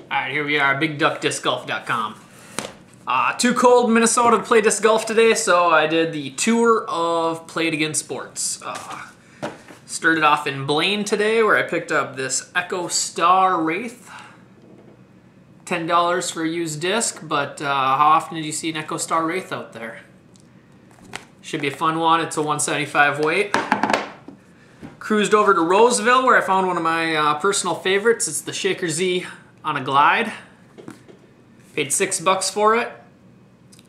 Alright, here we are, BigDuckDiscGolf.com. Too cold in Minnesota to play disc golf today, so I did the tour of Play It Again Sports. Started off in Blaine today, where I picked up this Echo Star Wraith. $10 for a used disc, but how often did you see an Echo Star Wraith out there? Should be a fun one. It's a 175 weight. Cruised over to Roseville, where I found one of my personal favorites. It's the Shaker Z on a glide. Paid $6 for it.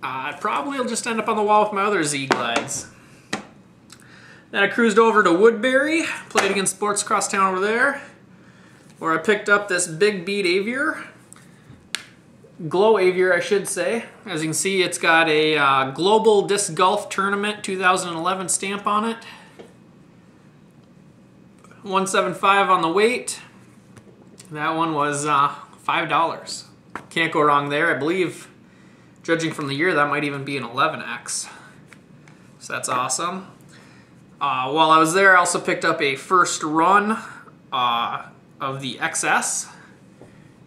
Probably will just end up on the wall with my other Z glides. Then I cruised over to Woodbury, Play It Again Sports across town over there, where I picked up this Big Beat Aviator. Glow Aviator, I should say. As you can see, it's got a Global Disc Golf Tournament 2011 stamp on it. 175 on the weight. That one was $5. Can't go wrong there. I believe, judging from the year, that might even be an 11X. So that's awesome. While I was there, I also picked up a first run of the XS.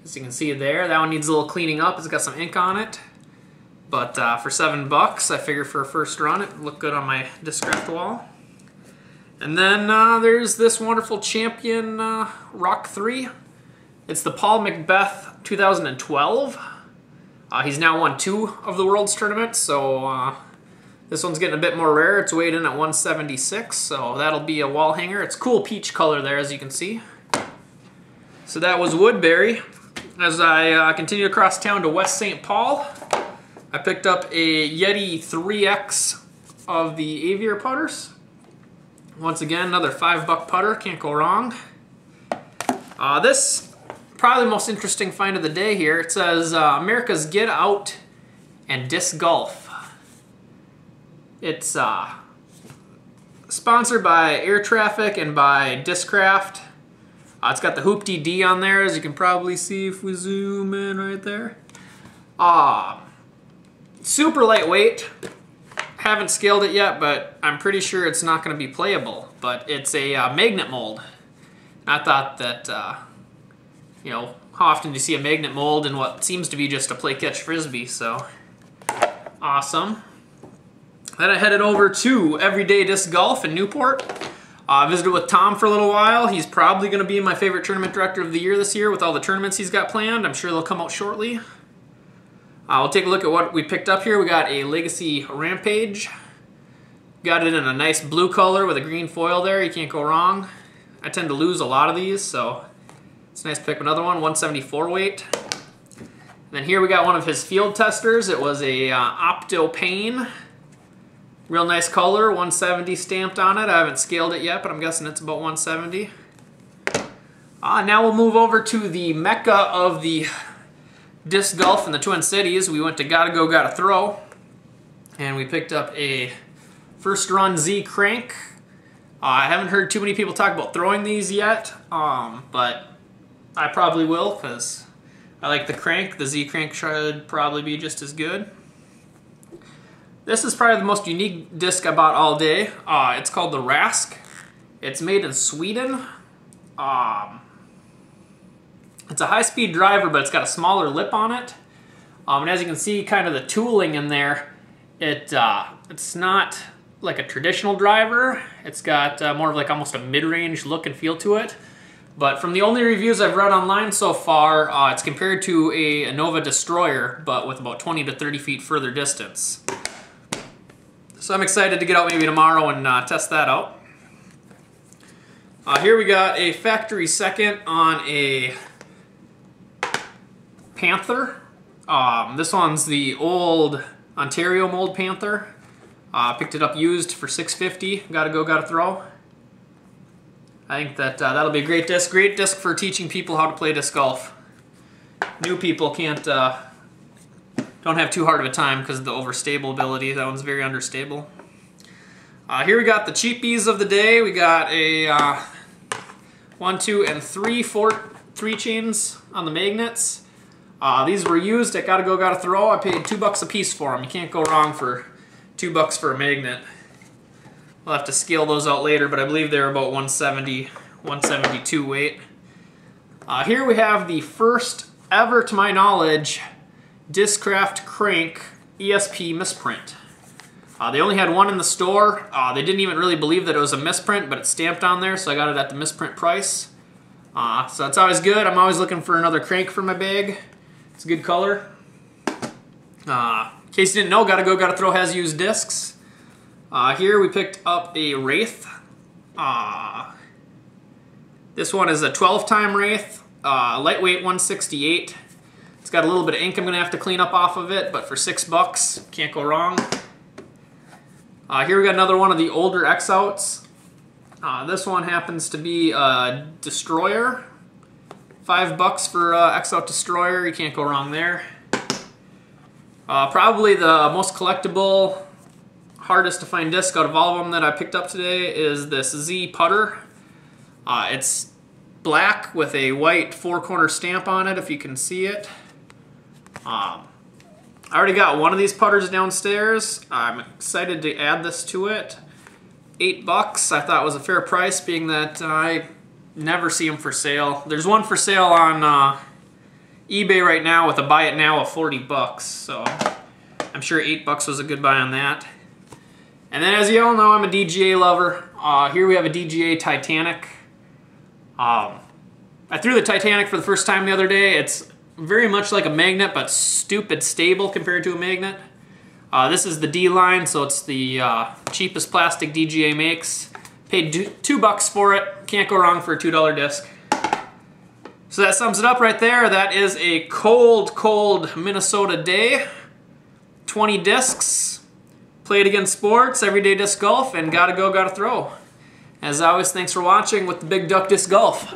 As you can see there, that one needs a little cleaning up. It's got some ink on it. But for $7, I figure for a first run, it looked good on my Discraft wall. And then there's this wonderful Champion Rock 3. It's the Paul McBeth 2012. He's now won 2 of the World's tournaments, so this one's getting a bit more rare. It's weighed in at 176, so that'll be a wall hanger. It's cool peach color there, as you can see. So that was Woodbury. As I continue across town to West St. Paul, I picked up a Yeti 3X of the Aviator putters. Once again, another $5 putter, can't go wrong. This, probably the most interesting find of the day here. It says America's Get Out and Disc Golf. It's sponsored by Air Traffic and by Discraft. It's got the Hoopty D on there, as you can probably see if we zoom in right there. Super lightweight. Haven't scaled it yet, but I'm pretty sure it's not going to be playable. But it's a magnet mold. I thought that, you know, how often do you see a magnet mold in what seems to be just a play-catch frisbee, so awesome. Then I headed over to Everyday Disc Golf in Newport. Visited with Tom for a little while. He's probably going to be my favorite tournament director of the year this year with all the tournaments he's got planned. I'm sure they'll come out shortly. We'll take a look at what we picked up here. We got a Legacy Rampage. Got it in a nice blue color with a green foil there. You can't go wrong. I tend to lose a lot of these, so it's nice to pick another one, 174 weight. And then here we got one of his field testers. It was a Opto-Pain. Real nice color, 170 stamped on it. I haven't scaled it yet, but I'm guessing it's about 170. Now we'll move over to the mecca of the disc golf in the Twin Cities. We went to Gotta Go, Gotta Throw, and we picked up a first run Z crank. I haven't heard too many people talk about throwing these yet, but I probably will because I like the crank. The Z crank should probably be just as good. This is probably the most unique disc I bought all day. It's called the Rask. It's made in Sweden. It's a high-speed driver, but it's got a smaller lip on it. And as you can see, kind of the tooling in there, it's not like a traditional driver. It's got more of like almost a mid-range look and feel to it. But from the only reviews I've read online so far, it's compared to a Nova Destroyer, but with about 20 to 30 feet further distance. So I'm excited to get out maybe tomorrow and test that out. Here we got a factory second on a Panther. This one's the old Ontario mold Panther. Picked it up used for $6.50. Gotta go, gotta throw. I think that that'll be a great disc. Great disc for teaching people how to play disc golf. New people don't have too hard of a time because of the overstable ability. That one's very understable. Here we got the cheapies of the day. We got a 1, 2, and 3 chains on the magnets. These were used at Gotta Go, Gotta Throw. I paid $2 a piece for them. You can't go wrong for $2 for a magnet. We'll have to scale those out later, but I believe they're about 170, 172 weight. Here we have the first ever, to my knowledge, Discraft Crank ESP misprint. They only had one in the store. They didn't even really believe that it was a misprint, but it's stamped on there, so I got it at the misprint price. So that's always good. I'm always looking for another crank for my bag. It's a good color. In case you didn't know, Gotta Throw has used discs. Here we picked up a Wraith. This one is a 12-time Wraith, lightweight 168. It's got a little bit of ink I'm going to have to clean up off of it, but for $6, can't go wrong. Here we got another one of the older X-Outs. This one happens to be a Destroyer. $5 for X-Out Destroyer, you can't go wrong there. Probably the most collectible, hardest to find disc out of all of them that I picked up today is this Z Putter. It's black with a white four-corner stamp on it, if you can see it. I already got one of these putters downstairs. I'm excited to add this to it. $8 I thought was a fair price, being that I never see them for sale. There's one for sale on eBay right now with a buy it now of $40, so I'm sure $8 was a good buy on that. And then, as you all know, I'm a DGA lover. Here we have a DGA Titanic. I threw the Titanic for the first time the other day. It's very much like a magnet, but stupid stable compared to a magnet. This is the D line, so it's the cheapest plastic DGA makes. Paid $2 for it. Can't go wrong for a $2 disc. So that sums it up right there. That is a cold, cold Minnesota day. 20 discs. Played against sports, everyday disc golf, and Gotta Throw. As always, thanks for watching with the Big Duck Disc Golf.